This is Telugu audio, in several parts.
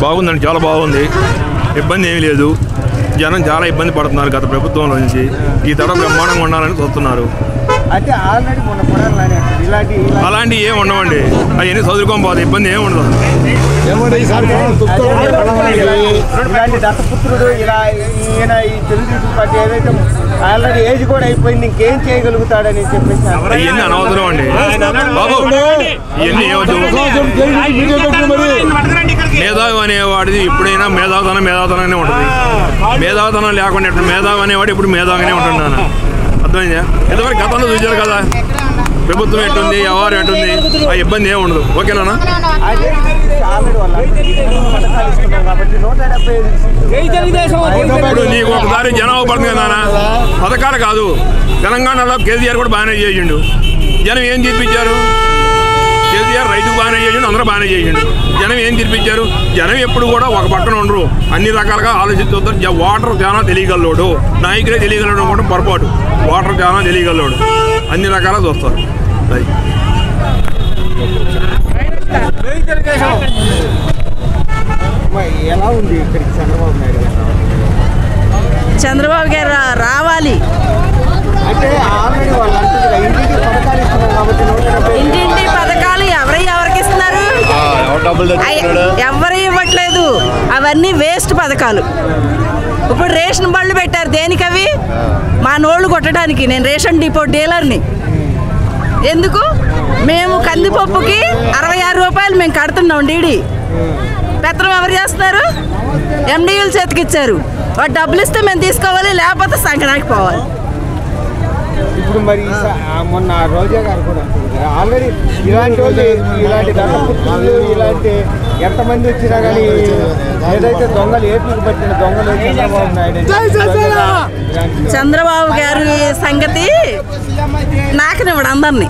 బాగుందండి, చాలా బాగుంది, ఇబ్బంది ఏమీ లేదు. జనం చాలా ఇబ్బంది పడుతున్నారు గత ప్రభుత్వంలో నుంచి. ఈ తడ బ్రహ్మాండంగా ఉండాలని చూస్తున్నారు. అలాంటివి ఏమి ఉండవండి, అవన్నీ చదువుకోని పోదు, ఇబ్బంది ఏమి ఉండదు. దత్తపుత్రుడు ఇలా ఈయన ఈ తెలుగుదేశం పార్టీ ఏదైతే ఆల్రెడీ ఏజ్ కూడా అయిపోయింది, ఇంకేం చేయగలుగుతాడని చెప్పేసి అవన్నీ అనవసరం అండి బాబు. ఇవన్నీ ఏమవుతుంది, మేధావి అనేవాడిది ఎప్పుడైనా మేధావతనమే ఉంటుంది. మేధావతనం లేకుండా ఎప్పుడు మేధావి అనేవాడు ఇప్పుడు మేధావిగానే ఉంటున్నాను. అర్థమైందా? ఎంతవరకు గతంలో చూశారు కదా, ప్రభుత్వం ఎట్టుంది, వ్యవహారం ఎట్టుంది, ఆ ఇబ్బంది ఏమి ఉండదు. ఓకేనా? ఇప్పుడు నీకు ఒకసారి జనాభా పడుతుంది కదా, పథకాలు కాదు. తెలంగాణలో కేసీఆర్ కూడా బాగానే చేసిండు. జనం ఏం తీర్పిచ్చారు? కేసీఆర్ రైతుకు బాగానే చేసిండు, అందరూ బాగానే చేసిండు. జనం ఏం తీర్పిచ్చారు? జనం ఎప్పుడు కూడా ఒక పక్కన ఉండరు, అన్ని రకాలుగా ఆలోచిస్తుంటారు. ఓటర్ చాలా తెలియగలడు, నాయకులే తెలియగలడు కూడా పొరపాటు. ఓటర్ చాలా తెలియగలడు, అన్ని రకాలుగా చూస్తారు. ఎలా ఉంది ఇక్కడికి చంద్రబాబు నాయుడు గారు? చంద్రబాబు గారు రావాలి అంటే ఆల్రెడీ వాళ్ళు అంటుంది ఇంటింటి పథకాలు ఇస్తున్నారు కాబట్టి ఇంటింటి పథకాలు ఎవరికి ఇస్తున్నారు? ఎవరు ఇవ్వట్లేదు, అవన్నీ వేస్ట్ పథకాలు. ఇప్పుడు రేషన్ బళ్ళు పెట్టారు, దేనికి అవి? మా నోళ్ళు కొట్టడానికి. నేను రేషన్ డిపో డీలర్ని. ఎందుకు? మేము కందిపప్పుకి 66 రూపాయలు మేము కడుతున్నాం డీడీ. పెత్తనం ఎవరు చేస్తున్నారు? ఎండీలు చేతికిచ్చారు. వాడు డబ్బులు ఇస్తే మేము తీసుకోవాలి, లేకపోతే సంకనాకి పోవాలి. ఇప్పుడు మరి మొన్న రోజా గారు కూడా ఆల్రెడీ ఇలాంటి వాళ్ళు, ఇలాంటి దత్తపుత్రులు, ఇలాంటి ఎంతమంది వచ్చినా కానీ ఏదైతే దొంగలు ఏపీకి పట్టిన దొంగలు చంద్రబాబు నాయుడు. చంద్రబాబు గారి సంగతి నాకనివ్వడు, అందరినీ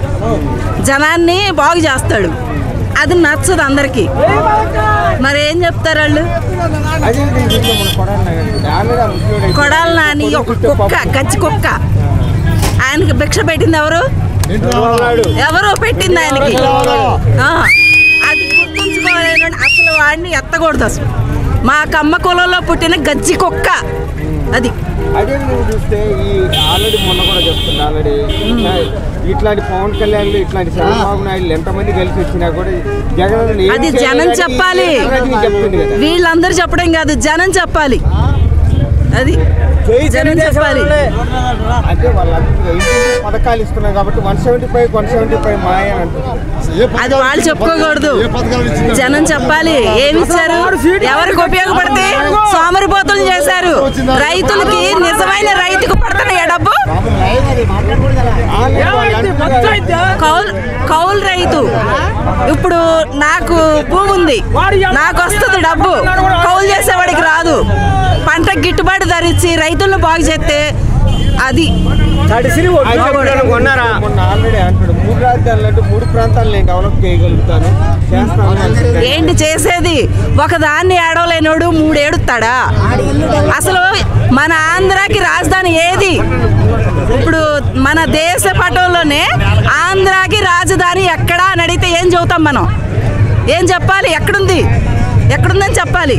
జనాన్ని బాగు చేస్తాడు. అది నచ్చదు అందరికీ. మరి ఏం చెప్తారు వాళ్ళు? కొడాలి నాని ఒక కుక్క, గచ్చి కుక్క. ఆయనకి భిక్ష పెట్టింది ఎవరు? పెట్టింది ఆయనకి. అది గుర్తుంచుకోవాలి. అసలు వాడిని ఎత్తకూడదు. అసలు మా కమ్మ కులంలో పుట్టిన గజ్జి కుక్క అది. అదే నువ్వు చూస్తే ఈ ఆల్రెడీ మొన్న కూడా చెప్తుంది, ఆల్రెడీ ఇట్లాంటి పవన్ కళ్యాణ్ ఇట్లాంటి చంద్రబాబు నాయుడు ఎంతమంది కలిసి వచ్చినా కూడా జగన్ అది జనం చెప్పాలి. వీళ్ళందరూ చెప్పడం కాదు, జనం చెప్పాలి. అది జనం చెప్పాలి. అంటే వాళ్ళందరూ పథకాలు ఇస్తున్నారు కాబట్టి 175 మాయ అంటారు. అది వాళ్ళు చెప్పుకోకూడదు, జనం చెప్పాలి. ఏమి ఇచ్చారు, ఎవరికి ఉపయోగపడితే సోమరిపోతులు చేశారు. రైతులకి, నిజమైన రైతుకు పడుతున్నాయి డబ్బు. కౌలు రైతు ఇప్పుడు నాకు భూమి ఉంది, నాకు వస్తుంది డబ్బు. కౌలు చేసేవాడికి రాదు. పంటకు గిట్టుబాటు ధర ఇచ్చి రైతులను బాగు చేస్తే అది ఏంటి చేసేది? ఒకదాన్ని ఏడవలేనోడు 3 ఏడుస్తాడా? అసలు మన ఆంధ్రాకి రాజధాని ఏది? ఇప్పుడు మన దేశ పటంలోనే ఆంధ్రాకి రాజధాని ఎక్కడా అని అడిగితే ఏం చెబుతాం మనం? ఏం చెప్పాలి? ఎక్కడుందని చెప్పాలి.